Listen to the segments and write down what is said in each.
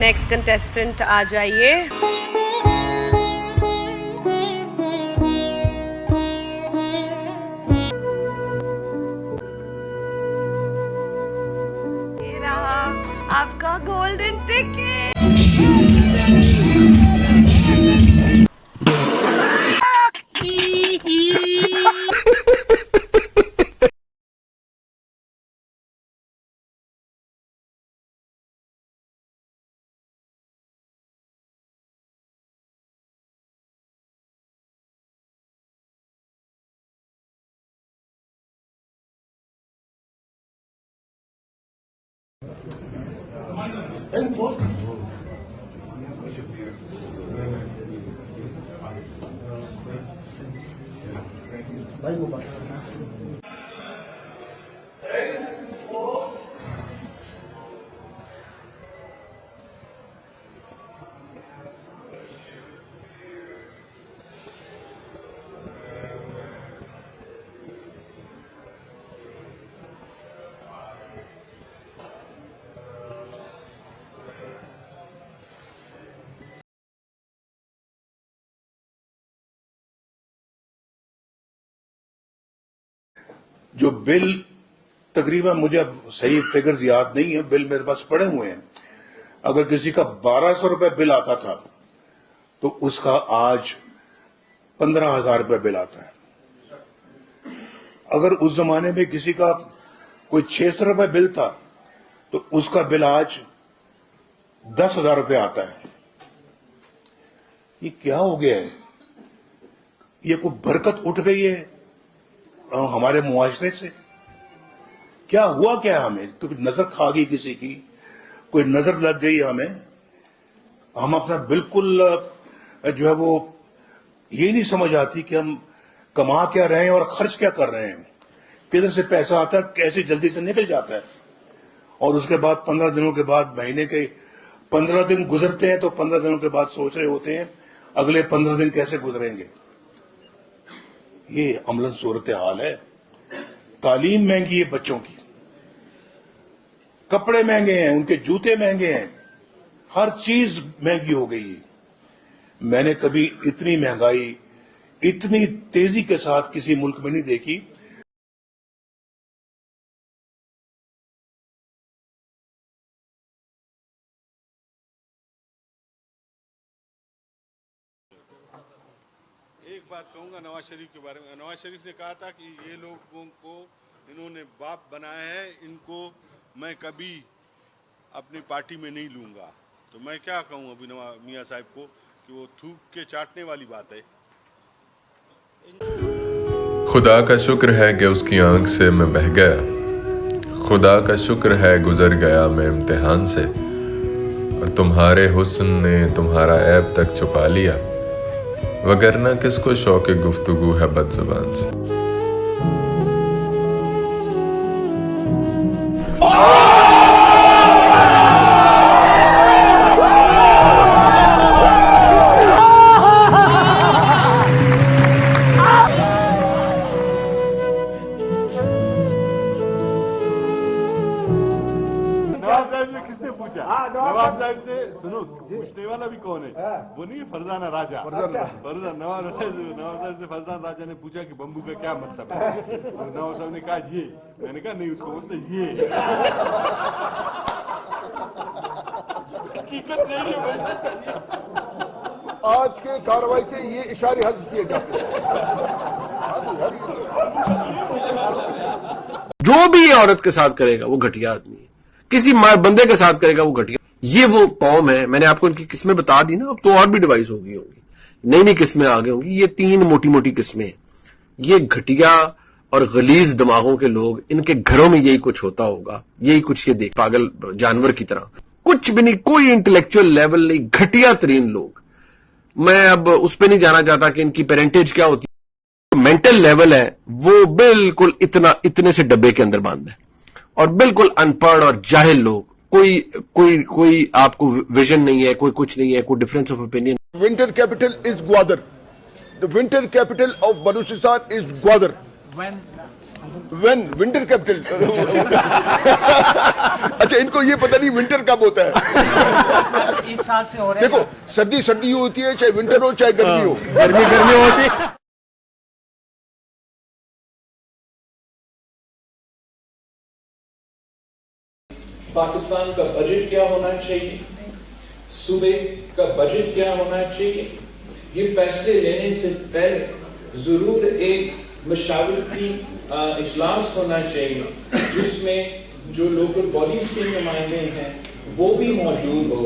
Next contestant आ जाइए। ये रहा आपका गोल्डन टिकट। जो बिल तकरीबन मुझे अब सही फिगर्स याद नहीं है, बिल मेरे पास पड़े हुए हैं। अगर किसी का 1200 रुपए बिल आता था तो उसका आज 15,000 रुपए बिल आता है। अगर उस जमाने में किसी का कोई 600 रुपए बिल था तो उसका बिल आज 10,000 रुपए आता है। ये क्या हो गया है? ये कोई बरकत उठ गई है हमारे मुआशरे से? क्या हुआ? क्या हमें कोई नजर खा गई किसी की, कोई नजर लग गई हमें? हम अपना बिल्कुल जो है वो ये नहीं समझ आती कि हम कमा क्या रहे हैं और खर्च क्या कर रहे हैं। किधर से पैसा आता है, कैसे जल्दी से निकल जाता है, और उसके बाद 15 दिनों के बाद, महीने के 15 दिन गुजरते हैं तो 15 दिनों के बाद सोच रहे होते हैं अगले 15 दिन कैसे गुजरेंगे। ये अमलन सूरत हाल है। तालीम महंगी है बच्चों की, कपड़े महंगे हैं, उनके जूते महंगे हैं, हर चीज महंगी हो गई है। मैंने कभी इतनी महंगाई इतनी तेजी के साथ किसी मुल्क में नहीं देखी। एक बात कहूंगा नवाज शरीफ के बारे में। नवाज शरीफ ने कहा था कि ये लोगों को इन्होंने बाप बनाया है, इनको मैं कभी अपनी पार्टी में नहीं लूंगा। तो मैं क्या कहूं अभी नवाज मियां साहब को कि वो थूक के चाटने वाली बात है। खुदा का शुक्र है कि उसकी आंख से मैं बह गया, खुदा का शुक्र है गुजर गया मैं इम्तिहान से, और तुम्हारे हुस्न ने तुम्हारा ऐब तक छुपा लिया, वगरना किसको शौक़ गुफ्तगू है बदजुबान से। किसने पूछा? नवाब साहब से सुनो, पूछने वाला भी कौन है? वो नहीं, फरजाना राजा। नवाब साहब से फरजाना राजा ने पूछा कि बम्बू का क्या मतलब है? नवाब साहब ने कहा ये। मैंने कहा नहीं, उसको मतलब ये हकीकत नहीं है। आज के कार्रवाई से ये इशारे हज़्फ किए जाते हैं। जो भी ये औरत के साथ करेगा वो घटिया आदमी है, किसी बंदे के साथ करेगा वो घटिया। ये वो कौम है। मैंने आपको इनकी किस्में बता दी ना, अब तो और भी डिवाइस होगी, नई नई किस्में आगे होंगी। ये 3 मोटी मोटी किस्में हैं। ये घटिया और गलीज दिमागों के लोग, इनके घरों में यही कुछ होता होगा, यही कुछ ये देख, पागल जानवर की तरह, कुछ भी नहीं, कोई इंटेलेक्चुअल लेवल नहीं, घटिया तरीन लोग। मैं अब उस पर नहीं जाना चाहता कि इनकी पेरेंटेज क्या होती है। मेंटल लेवल है वो बिल्कुल इतने से डब्बे के अंदर बंद है, और बिल्कुल अनपढ़ और जाहिल लोग। कोई आपको विजन नहीं है, कोई कुछ नहीं है, कोई difference of opinion. Winter capital is Gwadar. The winter capital of Balochistan is Gwadar. When winter capital. अच्छा, इनको ये पता नहीं विंटर कब होता है। इस साल से हो रहा है। देखो, सर्दी सर्दी होती है, चाहे विंटर हो चाहे गर्मी हो। गर्मी गर्मी होती है। पाकिस्तान का बजट क्या होना चाहिए, सूबे का बजट क्या होना चाहिए, ये फैसले लेने से पहले जरूर एक मशावरती इजलास होना चाहिए जिसमें जो लोकल बॉडीज के नुमाइंदे हैं वो भी मौजूद हो,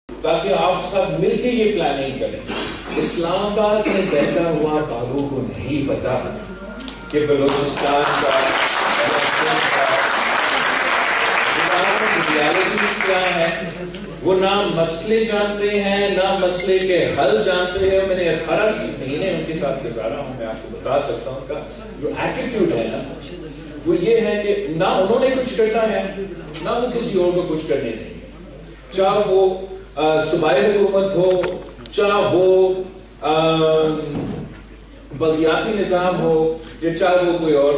ताकि आप सब मिलकर ये प्लानिंग करें। इस्लामाबाद में बैठा हुआ बाबू को नहीं पता कि बलोचिस्तान का क्या है, वो ना मसले जानते हैं ना मसले के हल जानते हैं। मैंने 18 महीने उनके साथ गुजारा हूं, मैं आपको बता सकता हूं। उनका जो एटीट्यूड है ना, वो ये है कि ना उन्होंने कुछ करना है ना वो किसी और को कुछ करने देंगे। चाहे वो सूबाई हुकूमत हो, चाहे वो बल्दियाती निजाम हो, या चाहे वो कोई और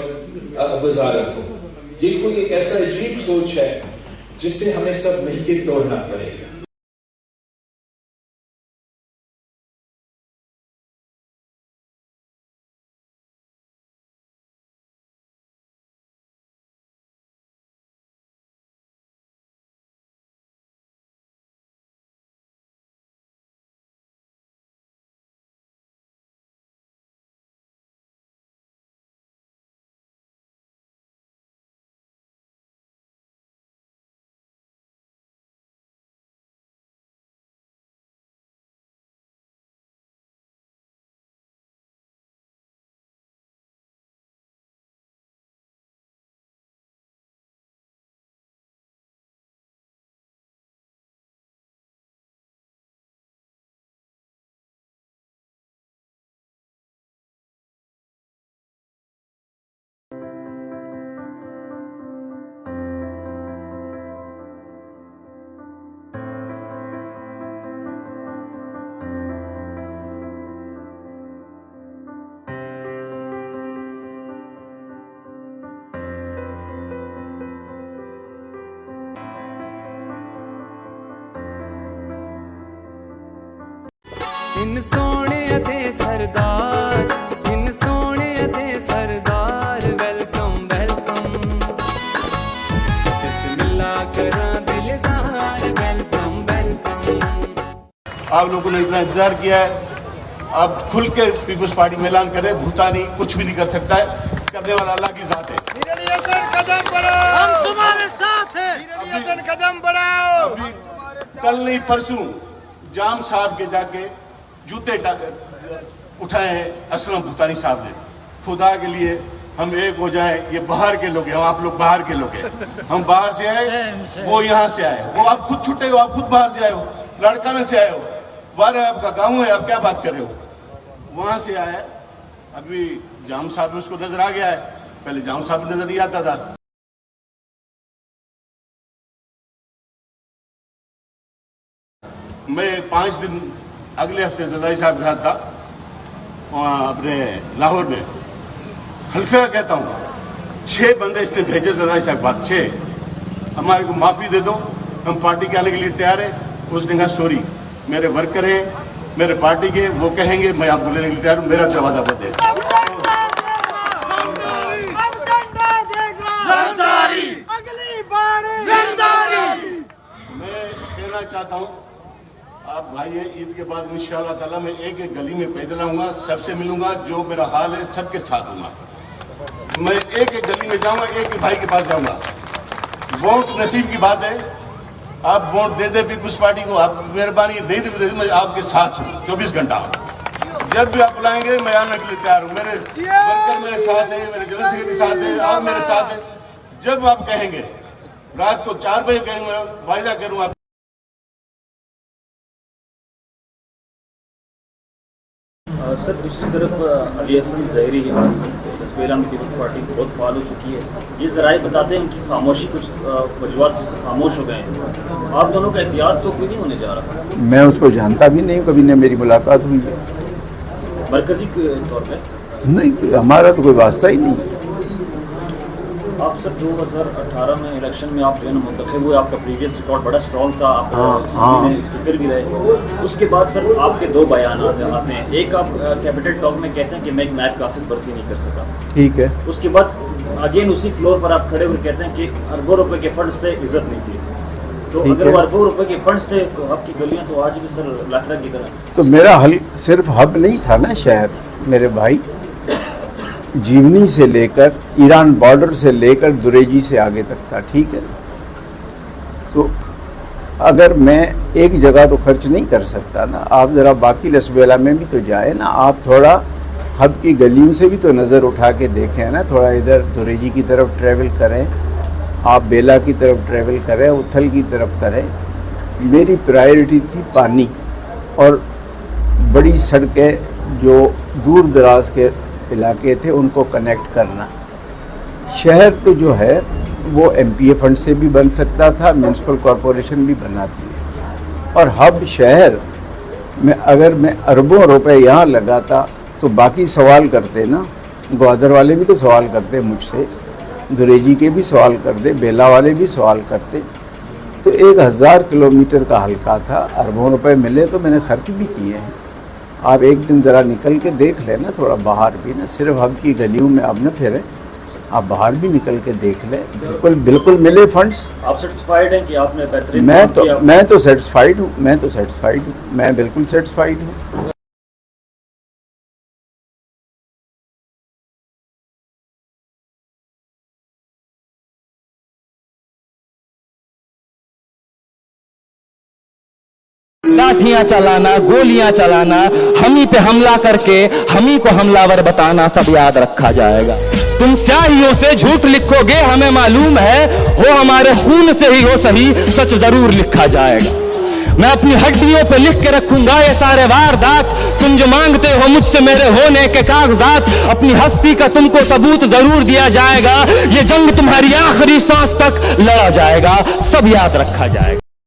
वजारत हो। ये कोई एक ऐसा अजीब सोच है जिससे हमें सब मिलकर तोड़ना पड़ेगा। इन सोने दे सरदार, इन सोने दे सरदार, वेलकम वेलकम, बिस्मिल्लाह करा दिलदार, वेलकम वेलकम। आप लोगों ने इतना इंतजार किया है, अब खुल के पीपुल्स पार्टी में ऐलान करे, भूतानी कुछ भी नहीं कर सकता है, करने वाला अल्लाह की जात है। कदम बढ़ाओ, हम तुम्हारे साथ हैं। कदम बढ़ाओ। अभी कल नहीं परसों जाम साहब के जाके जूते उठाए हैं असलम भूतानी साहब ने। खुदा के लिए हम एक हो जाए, ये बाहर के लोग हैं, आप लोग बाहर के लोग हैं, हम बाहर से आए, वो यहाँ से आए, वो आप खुद छुट्टे हो, आप खुद बाहर से आए हो, लड़काना से आए हो, बाहर आपका गाँव है, आप क्या बात कर रहे हो, वहां से आए। अभी जाम साहब उसको नजर आ गया है, पहले जाम साहब नजर नहीं आता था। मैं 5 दिन अगले हफ्ते जरदारी साहब के साथ था वहाँ अपने लाहौर में। हल्फिया कहता हूँ 6 बंदे इसने भेजे जरदारी साहब के पास, 6, हमारे को माफी दे दो, हम पार्टी के आने के लिए तैयार है। उसने कहा सॉरी, मेरे वर्कर हैं, मेरे पार्टी के, वो कहेंगे मैं आपको लेने के लिए तैयार हूँ, मेरा दरवाजा बंद है। मैं कहना चाहता हूँ, आप भाई है, ईद के बाद इंशाअल्लाह ताला मैं एक एक गली में पैदल आऊंगा, सबसे मिलूंगा, जो मेरा हाल है सबके साथ हूँगा। मैं एक एक गली में जाऊंगा, एक एक भाई के पास जाऊंगा। वोट नसीब की बात है, आप वोट दे दे पीपुल्स पार्टी को, आप मेहरबानी, नहीं दे मैं आपके साथ हूँ 24 घंटा। जब भी आप बुलाएंगे मैं आने के लिए तैयार हूँ। मेरे वर्कर मेरे साथ है, मेरे जनरल सेक्रेटरी साथ है, आप मेरे साथ है। जब आप कहेंगे, रात को 4 बजे कहेंगे, वायदा करूँ। सर, दूसरी तरफ अली हसन ज़हरी तस्वीर में पीपल्स पार्टी बहुत फाल हो चुकी है, ये ज़राए बताते हैं उनकी खामोशी कुछ वजूहत से खामोश हो गए हैं। आप दोनों का एहतियात तो कोई नहीं होने जा रहा। मैं उसको जानता भी नहीं, कभी न मेरी मुलाकात हुई है। मरकजी तौर पर नहीं, हमारा तो कोई वास्ता ही नहीं। आप सर 2018 में इलेक्शन में आप जो है ना मुंतखब हुए, आपका प्रीवियस रिकॉर्ड बड़ा स्ट्रॉन्ग था, आप में स्पीकर भी रहे। उसके बाद सर आपके दो बयान आते हैं। एक आप कैपिटल टॉक में कहते हैं कि मैं एक नायब कासिद भर्ती नहीं कर सका, ठीक है। उसके बाद अगेन उसी फ्लोर पर आप खड़े हुए कहते हैं कि अरबों रुपए के फंड्स थे, इज्जत नहीं थी। तो अगर वो अरबों रुपए के फंड्स थे तो हब की गलियां तो आज भी सर लाखड़ा की तरह। तो मेरा हल सिर्फ हब नहीं था ना, शहर मेरे भाई, जीवनी से लेकर ईरान बॉर्डर से लेकर दुरेजी से आगे तक था, ठीक है। तो अगर मैं एक जगह तो खर्च नहीं कर सकता ना, आप ज़रा बाकी लसबेला में भी तो जाए ना, आप थोड़ा हब की गलियों से भी तो नज़र उठा के देखें ना, थोड़ा इधर दुरेजी की तरफ ट्रैवल करें, आप बेला की तरफ ट्रैवल करें, उथल की तरफ करें। मेरी प्रायोरिटी थी पानी और बड़ी सड़कें जो दूर दराज के इलाके थे उनको कनेक्ट करना। शहर तो जो है वो MPA फंड से भी बन सकता था, म्यूनसिपल कॉरपोरेशन भी बनाती है। और हब शहर में अगर मैं अरबों रुपए यहाँ लगाता तो बाकी सवाल करते ना, ग्वादर वाले भी तो सवाल करते मुझसे, दुरेजी के भी सवाल करते, बेला वाले भी सवाल करते। तो 1000 किलोमीटर का हल्का था, अरबों रुपए मिले तो मैंने खर्च भी किए हैं। आप एक दिन ज़रा निकल के देख लेना, थोड़ा बाहर भी ना, सिर्फ हब की गलियों में आप न फिरें, आप बाहर भी निकल के देख लें। बिल्कुल बिल्कुल मिले फंड्स। आप सेटिस्फाइड हैं कि आपने बेहतरीन? मैं तो सेटिस्फाइड हूँ, मैं बिल्कुल सेटिस्फाइड हूँ। लाठियां चलाना, गोलियां चलाना, हम ही पे हमला करके हम ही को हमलावर बताना, सब याद रखा जाएगा। तुम स्याहियों से झूठ लिखोगे, हमें मालूम है, हो हमारे खून से ही हो सही, सच जरूर लिखा जाएगा। मैं अपनी हड्डियों पे लिख के रखूंगा ये सारे वारदात, तुम जो मांगते हो मुझसे मेरे होने के कागजात, अपनी हस्ती का तुमको सबूत जरूर दिया जाएगा। ये जंग तुम्हारी आखिरी सांस तक लड़ा जाएगा, सब याद रखा जाएगा।